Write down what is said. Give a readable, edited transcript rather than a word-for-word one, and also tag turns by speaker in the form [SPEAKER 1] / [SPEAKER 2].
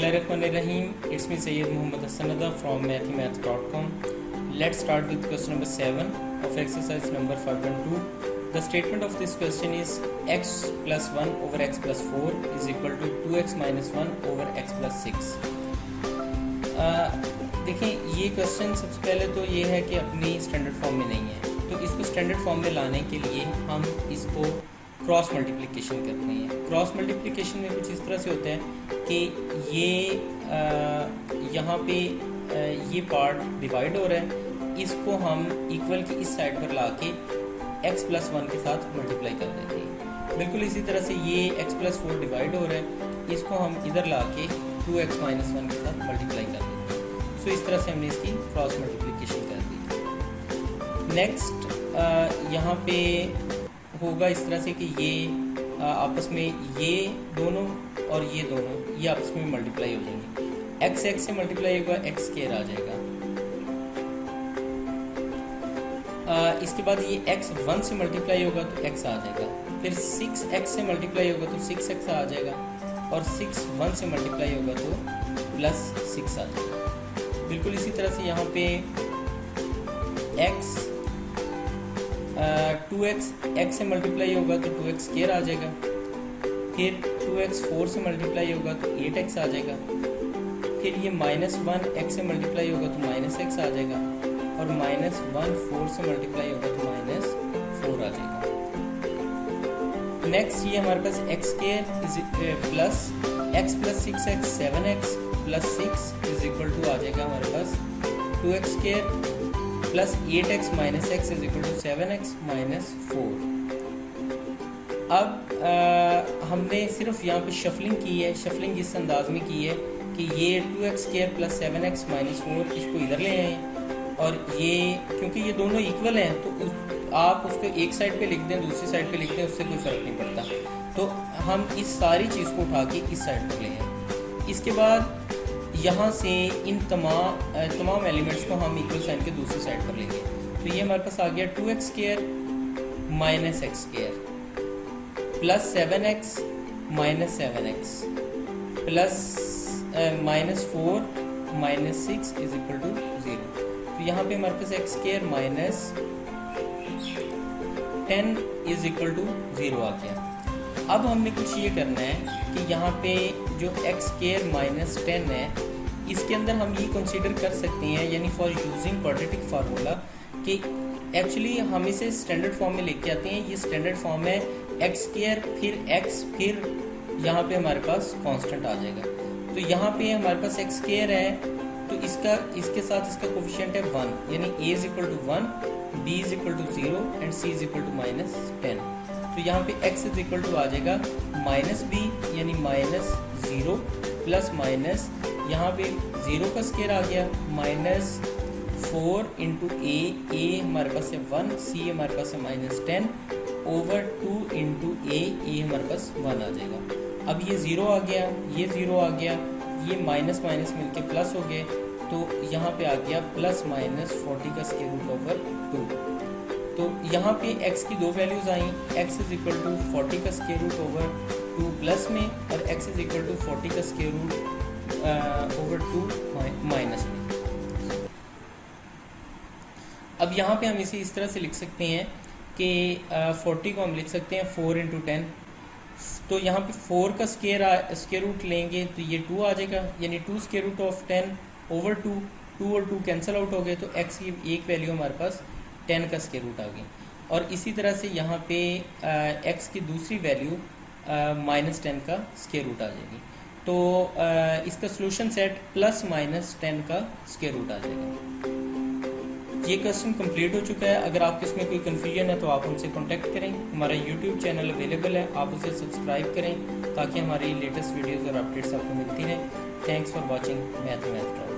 [SPEAKER 1] Bismillahirrahmanirrahim. It's me Sayyid Muhammad Hassanada from mathemath.com. Let's start with question number 7 of exercise number 5.2. The statement of this question is x plus 1 over x plus 4 is equal to 2x minus 1 over x plus 6. देखिए ये question सबसे पहले तो ये है कि अपनी standard form में नहीं है, तो इसको स्टैंडर्ड फॉर्म में लाने के लिए हम इसको क्रॉस मल्टीप्लिकेशन करते हैं। क्रॉस मल्टीप्लिकेशन में कुछ इस तरह से होता है कि ये यहाँ पे ये पार्ट डिवाइड हो रहा है, इसको हम इक्वल की इस साइड पर ला के x प्लस 1 के साथ मल्टीप्लाई कर देते हैं। बिल्कुल इसी तरह से ये x प्लस 4 डिवाइड हो रहा है, इसको हम इधर ला के 2x माइनस 1 के साथ मल्टीप्लाई कर देते हैं। सो इस तरह से हमने इसकी क्रॉस मल्टीप्लिकेशन कर दी। नेक्स्ट यहाँ पे होगा इस तरह से कि ये आपस में ये दोनों और ये दोनों ये आपस में मल्टीप्लाई हो जाएंगे। x से मल्टीप्लाई होगा x स्क्वायर आ जाएगा। इसके बाद ये x 1 से मल्टीप्लाई होगा तो x आ जाएगा। फिर 6x से मल्टीप्लाई होगा तो 6x आ जाएगा, और 6 1 से मल्टीप्लाई होगा तो प्लस 6 आ जाएगा। बिल्कुल इसी तरह से यहाँ पे x 2x x से मल्टीप्लाई होगा तो 2x स्क्वायर आ जाएगा। फिर 2x 4 से मल्टीप्लाई होगा तो 8x आ जाएगा। फिर ये -1 x से मल्टीप्लाई होगा तो -x आ जाएगा, और -1 4 से मल्टीप्लाई होगा तो -4 आ जाएगा। नेक्स्ट ये हमारे पास x square is plus x plus 6x 7x plus 6 is equal to आ जाएगा हमारे पास 2x square plus 8x minus x is equal to 7x minus 4। अब हमने सिर्फ यहाँ पे शफलिंग की है। शफलिंग इस अंदाज में की है कि ये 2x square plus 7x minus 4 इसको इधर ले आए, और ये क्योंकि ये दोनों इक्वल हैं तो आप उसको एक साइड पे लिख दें, दूसरी साइड पे लिख दें, उससे कोई फ़र्क नहीं पड़ता। तो हम इस सारी चीज़ को उठा के इस साइड पर ले आए। इसके बाद यहाँ से इन तमाम एलिमेंट्स को हम इक्वल साइन के दूसरी साइड पर लेंगे। तो ये हमारे पास आ गया 2x square minus x square plus 7x minus 7x plus -4 minus 6 is equal to 0। तो यहाँ पे हमारे पास x square minus 10 is equal to 0 आ गया। अब हमने कुछ ये करना है कि यहाँ पे जो x स्क्वायर माइनस 10 है, इसके अंदर हम ये कंसीडर कर सकते हैं, यानी फॉर यूजिंग क्वाड्रेटिक फार्मूला, कि एक्चुअली हम इसे स्टैंडर्ड फॉर्म में लेके आते हैं। ये स्टैंडर्ड फॉर्म है x स्क्वायर फिर x फिर यहाँ पे हमारे पास कांस्टेंट आ जाएगा। तो यहाँ पे हमारे पास x स्क्वायर है, तो इसके साथ इसका कोफिशिएंट है 1, यानी a is equal to 1, b is equal to 0 and c is equal to -10। तो यहाँ पे x इज इक्वल टू आ जाएगा -b यानी -0 प्लस माइनस यहाँ पे 0 का स्क्वायर आ गया -4 इंटू a हमारे पास है 1, c हमारे पास है -10 ओवर 2 इंटू a हमारे पास 1 आ जाएगा। अब ये 0 आ गया, ये 0 आ गया, ये माइनस माइनस मिलके प्लस हो गए, तो यहाँ पे आ गया प्लस माइनस 40 का स्क्वायर रूट ओवर 2। तो यहाँ पे x की दो वैल्यूज आई, x इज इक्वल टू 40 का स्क्वायर रूट ओवर 2 प्लस में, और x इज इक्वल टू 40 का स्क्वायर रूट ओवर 2 माइनस में। अब यहाँ पे हम इसे इस तरह से लिख सकते हैं कि 40 को हम लिख सकते हैं 4 इंटू 10। तो यहाँ पे 4 का स्क्वायर रूट लेंगे तो ये 2 आ जाएगा, यानी 2 स्क्वायर रूट ऑफ 10 ओवर 2 और 2 कैंसिल आउट हो गए, तो x की एक वैल्यू हमारे पास 10 का स्क्वायर रूट आ गई। और इसी तरह से यहाँ पे x की दूसरी वैल्यू -10 का स्क्वायर रूट आ जाएगी। तो इसका सोल्यूशन सेट प्लस -10 का स्क्वायर रूट आ जाएगा। ये क्वेश्चन कंप्लीट हो चुका है। अगर आपको इसमें कोई कन्फ्यूजन है तो आप हमसे कांटेक्ट करें। हमारा यूट्यूब चैनल अवेलेबल है, आप उसे सब्सक्राइब करें ताकि हमारी लेटेस्ट वीडियोज़ और अपडेट्स आपको मिलती रहें। Thanks for watching मैथमेथ।